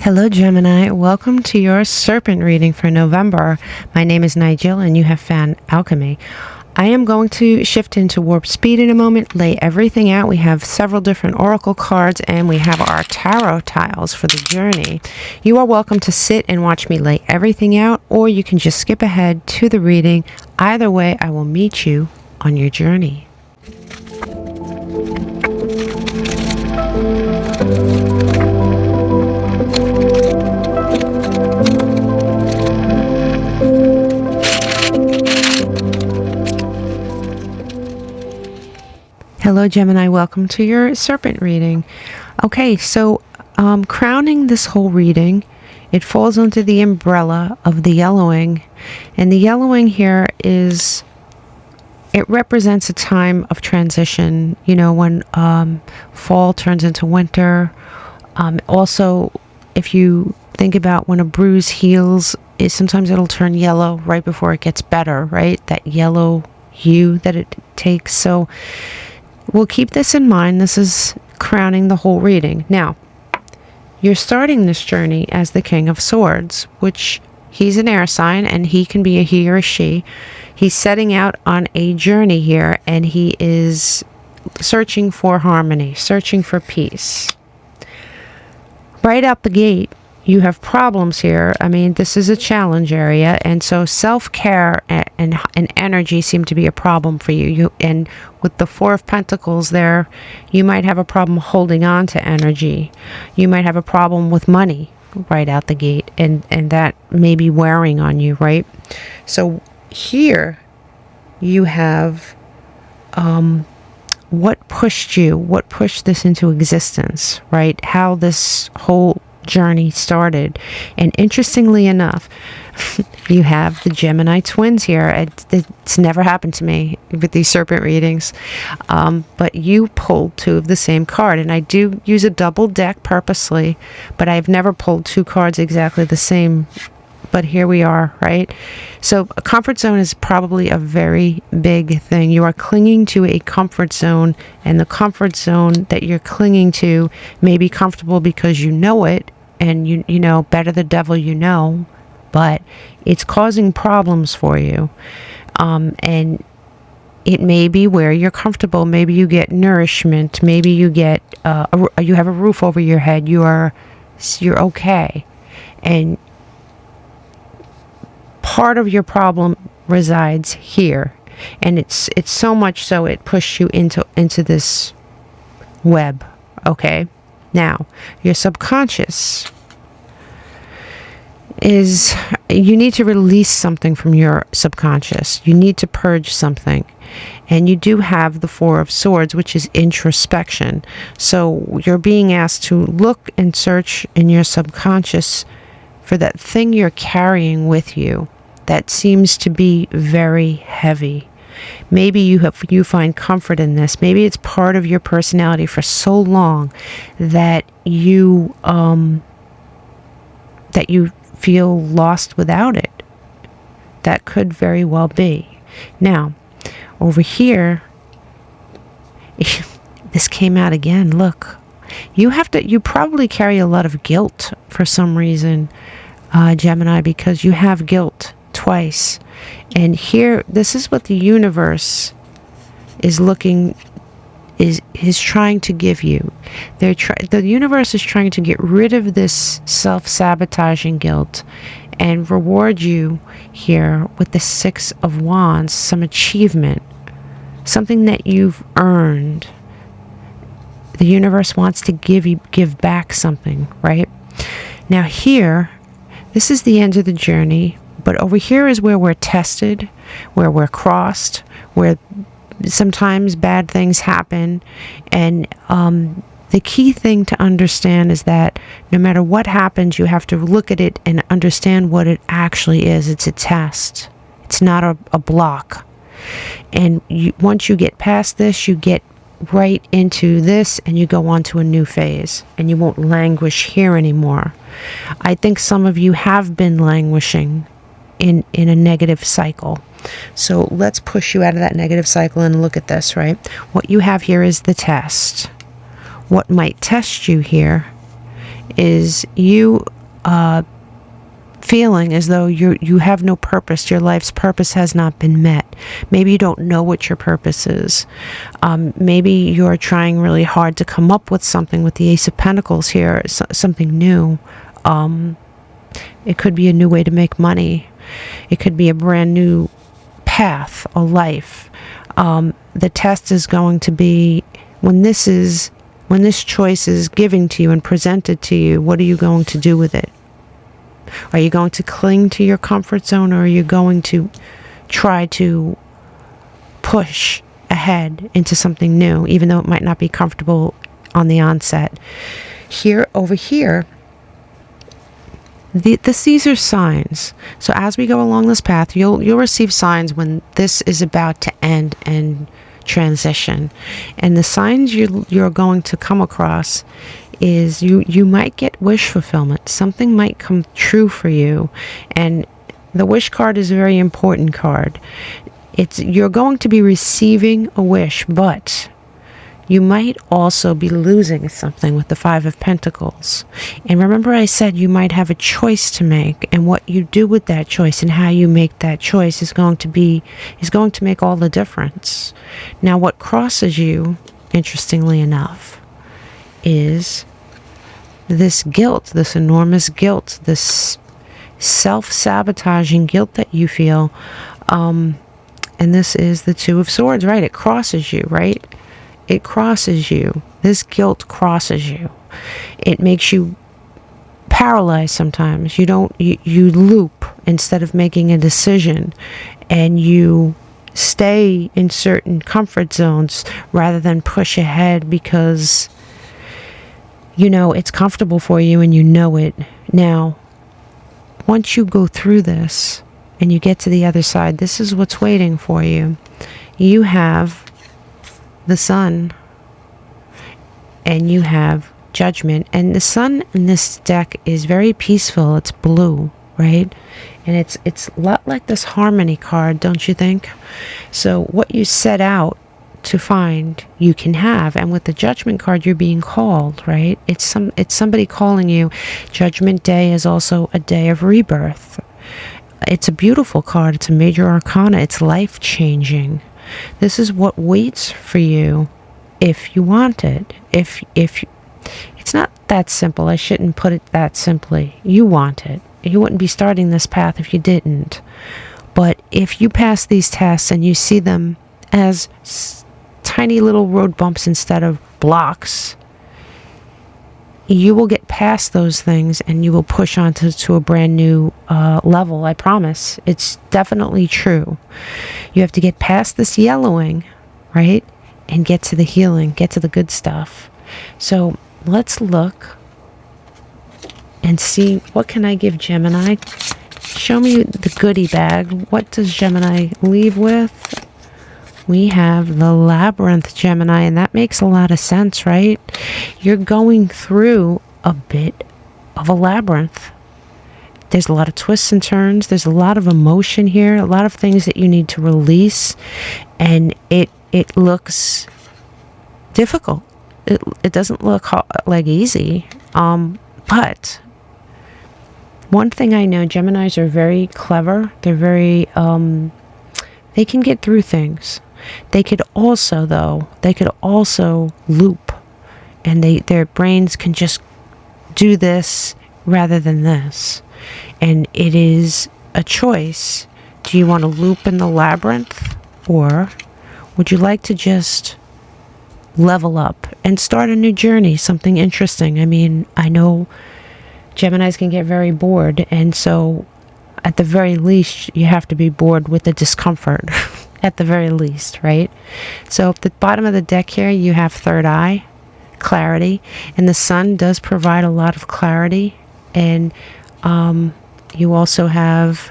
Hello Gemini, welcome to your Serpent reading for November. My name is Nigel and you have found Älkëmï. I am going to shift into warp speed in a moment, lay everything out. We have several different oracle cards and we have our tarot tiles for the journey. You are welcome to sit and watch me lay everything out, or you can just skip ahead to the reading. Either way, I will meet you on your journey. Hello Gemini, welcome to your Serpent reading. Okay, so crowning this whole reading, it falls under the umbrella of the yellowing. And the yellowing here is, it represents a time of transition, you know, when fall turns into winter. Also, if you think about when a bruise heals, sometimes it'll turn yellow right before it gets better, right? That yellow hue that it takes. So we'll keep this in mind. This is crowning the whole reading. Now, you're starting this journey as the King of Swords, which he's an air sign and he can be a he or a she. He's setting out on a journey here and he is searching for harmony, searching for peace. Right out the gate, you have problems here. I mean, this is a challenge area, and so self-care and energy seem to be a problem for you. And with the Four of Pentacles there, you might have a problem holding on to energy. You might have a problem with money right out the gate, and that may be wearing on you, right? So here you have what pushed this into existence, right? How this whole journey started. And interestingly enough, you have the Gemini twins here. It's never happened to me with these Serpent readings, but you pulled two of the same card, and I do use a double deck purposely, but I've never pulled two cards exactly the same. But here we are, right? So a comfort zone is probably a very big thing. You are clinging to a comfort zone, and the comfort zone that you're clinging to may be comfortable because you know it, and you know, better the devil you know, but it's causing problems for you. And it may be where you're comfortable. Maybe you get nourishment. Maybe you get you have a roof over your head. You're okay, and part of your problem resides here, and it's so much so it pushed you into this web. Okay, now your subconscious is, you need to release something from your subconscious. You need to purge something, and you do have the Four of Swords, which is introspection. So you're being asked to look and search in your subconscious for that thing you're carrying with you that seems to be very heavy. Maybe you find comfort in this. Maybe it's part of your personality for so long that you feel lost without it. That could very well be. Now, over here, this came out again. Look, you probably carry a lot of guilt for some reason, Gemini, because you have guilt twice. And here, this is what the universe is trying to give you. The universe is trying to get rid of this self-sabotaging guilt and reward you here with the Six of Wands, some achievement, something that you've earned. The universe wants to give back something, right? Now here, this is the end of the journey, but over here is where we're tested, where we're crossed, where sometimes bad things happen. And the key thing to understand is that no matter what happens, you have to look at it and understand what it actually is. It's a test. It's not a block. And once you get past this, you get right into this and you go on to a new phase, and you won't languish here anymore. I think some of you have been languishing in a negative cycle. So let's push you out of that negative cycle and look at this, right? What you have here is the test. What might test you here is you feeling as though you have no purpose. Your life's purpose has not been met. Maybe you don't know what your purpose is. Maybe you're trying really hard to come up with something with the Ace of Pentacles here, something new. It could be a new way to make money. It could be a brand new path, a life. The test is going to be when this choice is given to you and presented to you, what are you going to do with it? Are you going to cling to your comfort zone, or are you going to try to push ahead into something new, even though it might not be comfortable on the onset? Over here, these are signs. So as we go along this path, you'll receive signs when this is about to end and transition. And the signs you're going to come across is you might get wish fulfillment. Something might come true for you. And the wish card is a very important card. You're going to be receiving a wish, but you might also be losing something with the Five of Pentacles. And remember I said you might have a choice to make, and what you do with that choice and how you make that choice is going to make all the difference. Now what crosses you, interestingly enough, is this guilt, this enormous guilt, this self-sabotaging guilt that you feel. And this is the Two of Swords, right? It crosses you, right? It crosses you. This guilt crosses you. It makes you paralyzed sometimes. You loop instead of making a decision, and you stay in certain comfort zones rather than push ahead because it's comfortable for you and you know it. Now, once you go through this and you get to the other side, this is what's waiting for you. You have the Sun and you have Judgment. And the Sun in this deck is very peaceful. It's blue, right? And it's a lot like this Harmony card, don't you think? So what you set out to find, you can have. And with the Judgment card, you're being called, right? It's somebody calling you. Judgment Day is also a day of rebirth. It's a beautiful card. It's a major arcana. It's life-changing. This is what waits for you if you want it. If it's not that simple. I shouldn't put it that simply. You want it. You wouldn't be starting this path if you didn't. But if you pass these tests and you see them as tiny little road bumps instead of blocks, you will get past those things and you will push on to a brand new level. I promise. It's definitely true. You have to get past this yellowing, right? And get to the healing, get to the good stuff. So let's look and see, what can I give Gemini? Show me the goodie bag. What does Gemini leave with? We have the Labyrinth, Gemini, and that makes a lot of sense, right? You're going through a bit of a labyrinth. There's a lot of twists and turns. There's a lot of emotion here, a lot of things that you need to release, and it looks difficult. It doesn't look like easy, but one thing I know, Geminis are very clever. They're very, they can get through things. They could also, loop, and their brains can just do this rather than this. And it is a choice. Do you want to loop in the labyrinth, or would you like to just level up and start a new journey, something interesting? I mean, I know Geminis can get very bored, and so at the very least, you have to be bored with the discomfort. At the very least, right? So at the bottom of the deck here, you have third eye, clarity, and the Sun does provide a lot of clarity. And you also have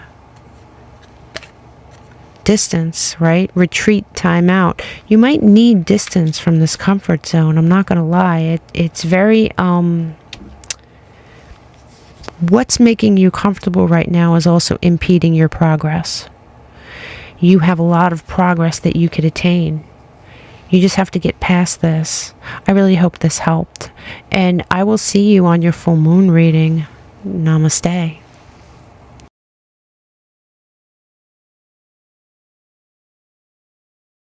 distance, right? Retreat, time out. You might need distance from this comfort zone. I'm not going to lie. It's very... what's making you comfortable right now is also impeding your progress. You have a lot of progress that you could attain. You just have to get past this. I really hope this helped. And I will see you on your full moon reading Namaste.